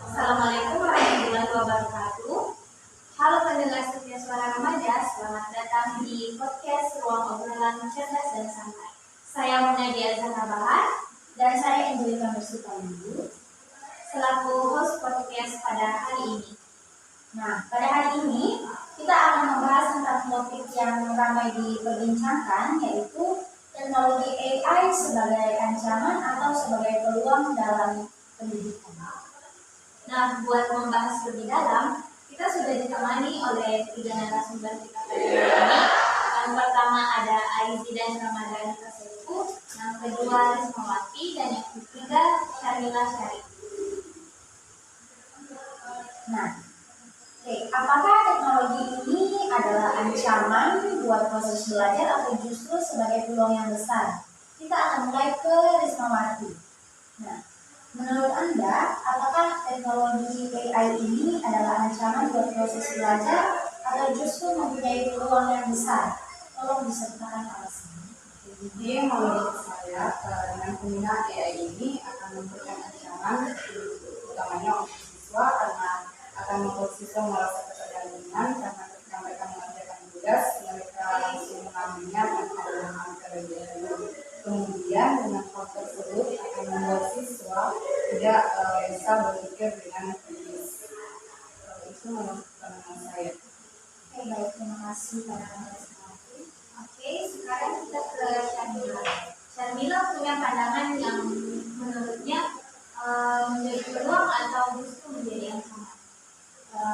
Assalamualaikum warahmatullahi wabarakatuh. Halo pendengar setia Suara Remaja, selamat datang di podcast Ruang Obrolan Cerdas dan Santai. Saya Munadia Zahra Bahar Dan saya Angelika Mersukambu selaku host podcast pada hari ini. Nah, pada hari ini kita akan membahas tentang topik yang ramai diperbincangkan, yaitu teknologi AI sebagai ancaman atau sebagai peluang dalam pendidikan. Nah, buat membahas lebih dalam, kita sudah ditemani oleh tiga narasumber kita pada hari ini. Yang pertama ada Aizi dan Ramadhani Kasefu, yang kedua Rismawati, dan yang ketiga Syarmila Syarif. Nah, apakah teknologi ini adalah ancaman buat proses belajar atau justru sebagai peluang yang besar? Kita akan mulai ke Rismawati. Nah, menurut Anda, apakah teknologi AI ini adalah ancaman buat proses belajar atau justru mempunyai peluang yang besar? Tolong disertakan alasannya. Jadi menurut saya dengan penggunaan AI ini akan memberikan ancaman utamanya untuk siswa karena akan membuat siswa merasa ketergantungan karena ketika mereka mengerjakan tugas mereka langsung mengambilnya tanpa memahami terlebih dahulu. Kemudian dengan hal tersebut akan membuat siswa tidak bisa berpikir dengan kritis. Itu menurut pandangan saya. Oke, baik, terima kasih para Rismawati. Oke, sekarang kita ke Syarmila. Syarmila punya pandangan yang menurutnya menjadi peluang atau justru menjadi ancaman.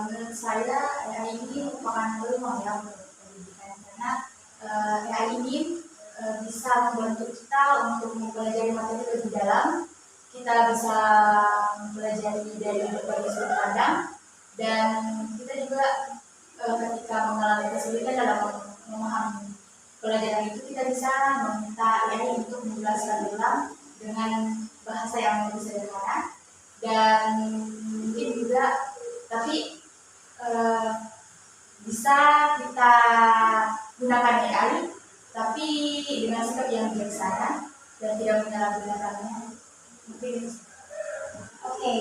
Menurut saya AI ini merupakan peluang ya untuk pendidikan karena AI ini bisa membantu kita untuk mempelajari materi lebih dalam. Kita bisa mempelajari dari berbagai sudut pandang dan kita juga ketika mengalami kesulitan dalam memahami pelajaran itu kita bisa meminta AI untuk menjelaskan ulang dengan bahasa yang lebih sederhana dan mungkin juga tapi bisa kita gunakan AI tapi dengan sikap yang bijaksana dan tidak menyalahgunakannya. Mungkin oke,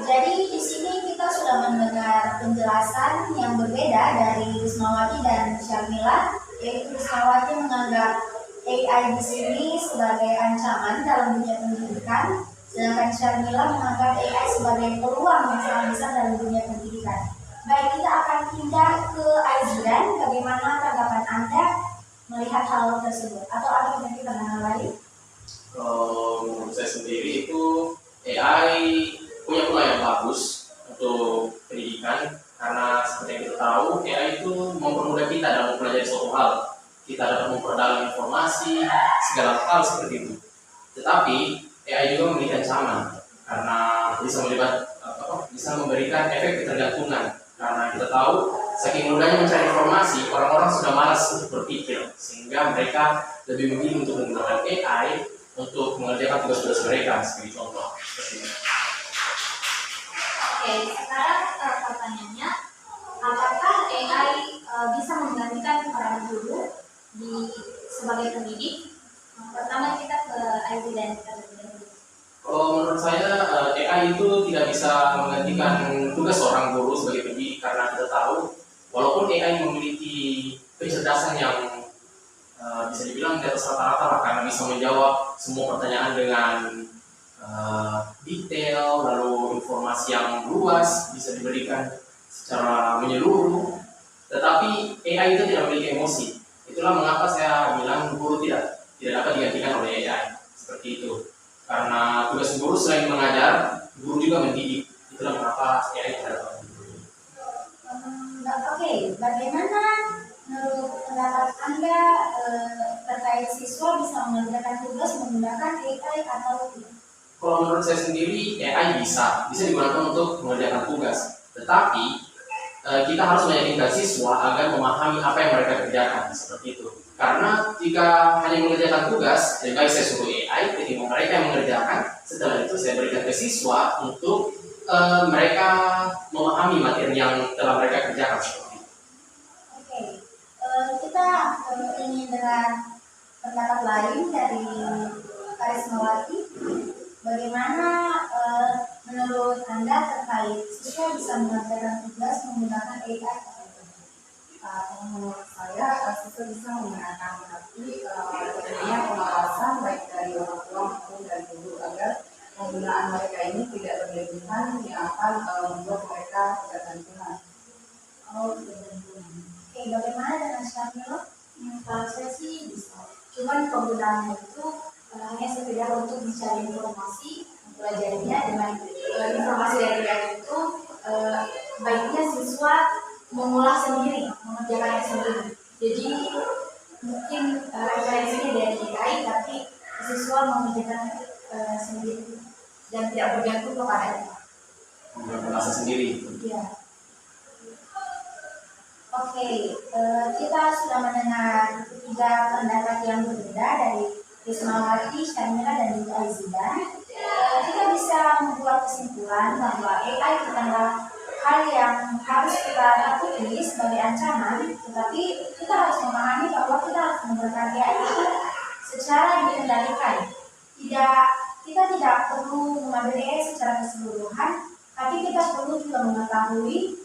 jadi di sini kita sudah mendengar penjelasan yang berbeda dari Rismawati dan Syarmila, yaitu Rismawati menganggap AI di sini sebagai ancaman dalam dunia pendidikan, sedangkan Syarmila menganggap AI sebagai peluang yang sangat besar dalam dunia pendidikan. Baik, kita akan pindah ke Aizidan. Bagaimana tanggapan Anda melihat hal tersebut? Atau ada mungkin pandangan lain? Menurut saya sendiri itu AI punya peluang yang bagus untuk pendidikan karena seperti yang kita tahu AI itu mempermudah kita dalam mempelajari suatu hal. Kita dapat memperdalam informasi segala hal seperti itu. Tetapi AI juga memiliki ancaman karena bisa memberikan efek ketergantungan. Karena kita tahu saking mudahnya mencari informasi, orang-orang sudah malas untuk berpikir sehingga mereka lebih memilih untuk menggunakan AI untuk mengerjakan tugas-tugas mereka sebagai contoh. Oke, sekarang pertanyaannya, apakah AI bisa menggantikan peran guru sebagai pendidik? Pertama kita ke Aizi dan kita dulu. Menurut saya AI itu tidak bisa menggantikan tugas seorang guru sebagai pendidik karena kita tahu walaupun AI memiliki kecerdasan yang bisa dibilang di atas rata-rata lah karena bisa menjawab semua pertanyaan dengan detail, lalu informasi yang luas bisa diberikan secara menyeluruh. Tetapi AI itu tidak memiliki emosi. Itulah mengapa saya bilang guru tidak dapat digantikan oleh AI seperti itu. Karena tugas guru selain mengajar, guru juga mendidik. Itulah mengapa AI tidak dapat. Oke, bagaimana menurut pendapat Anda terkait siswa bisa mengerjakan tugas menggunakan AI atau tidak? Kalau menurut saya sendiri, AI bisa digunakan untuk mengerjakan tugas. Tetapi kita harus meyakinkan siswa agar memahami apa yang mereka kerjakan seperti itu. Karena jika hanya mengerjakan tugas, lebih baik saya suruh AI ketika mereka yang mengerjakan. Setelah itu saya berikan ke siswa untuk mereka memahami materi yang telah mereka kerjakan seperti itu. Oke, kita ingin dengar pendapat lain dari Rismawati. Bagaimana menurut Anda terkait terkait siswa bisa mengerjakan tugas menggunakan AI? Kalau menurut saya siswa bisa menggunakan, tapi tentunya pengawasan baik dari orang tua maupun dari guru agar penggunaan mereka ini tidak berlebihan yang akan membuat mereka ketergantungan. Oh, ketergantungan. Oke, bagaimana dengan Syamil? Kalau saya sih bisa. Cuman penggunaannya itu hanya sekedar untuk mencari informasi, mempelajarinya dengan informasi dari AI itu baiknya siswa mengolah sendiri, mengerjakannya sendiri. Jadi mungkin referensinya dari AI, tapi siswa mengerjakan sendiri dan tidak bergantung kepada AI. Merasa sendiri. Ya. Oke, kita sudah mendengar tiga pendapat yang berbeda dari Rismawati, Syamila, dan juga Aizidan. Kita bisa membuat kesimpulan bahwa AI bukanlah hal yang harus kita takuti sebagai ancaman, tetapi kita harus memahami bahwa kita harus menggunakan AI itu secara dikendalikan. Kita tidak perlu mengambil AI secara keseluruhan, tapi kita perlu juga mengetahui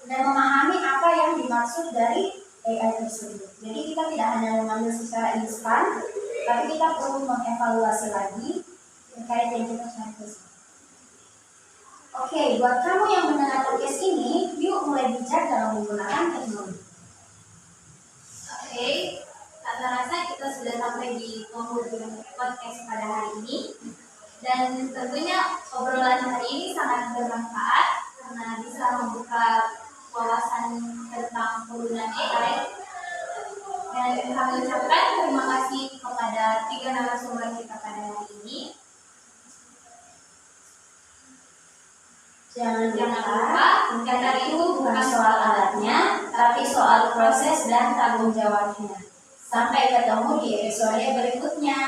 dan memahami apa yang dimaksud dari AI tersebut. Jadi kita tidak hanya mengambil secara instan, tapi kita perlu mengevaluasi lagi terkait yang kita cari. Oke, buat kamu yang mendengar podcast ini, yuk mulai bijak dalam menggunakan teknologi. Oke, rasa rasa kita sudah sampai di penghujung podcast pada hari ini. Dan tentunya obrolan hari ini sangat bermanfaat karena bisa membuka wawasan tentang penggunaan AI. Dan kami ucapkan terima kasih kepada tiga narasumber kita pada hari ini. Jangan lupa, AI itu bukan soal alatnya, tapi soal proses dan tanggung jawabnya. Sampai ketemu di episode berikutnya.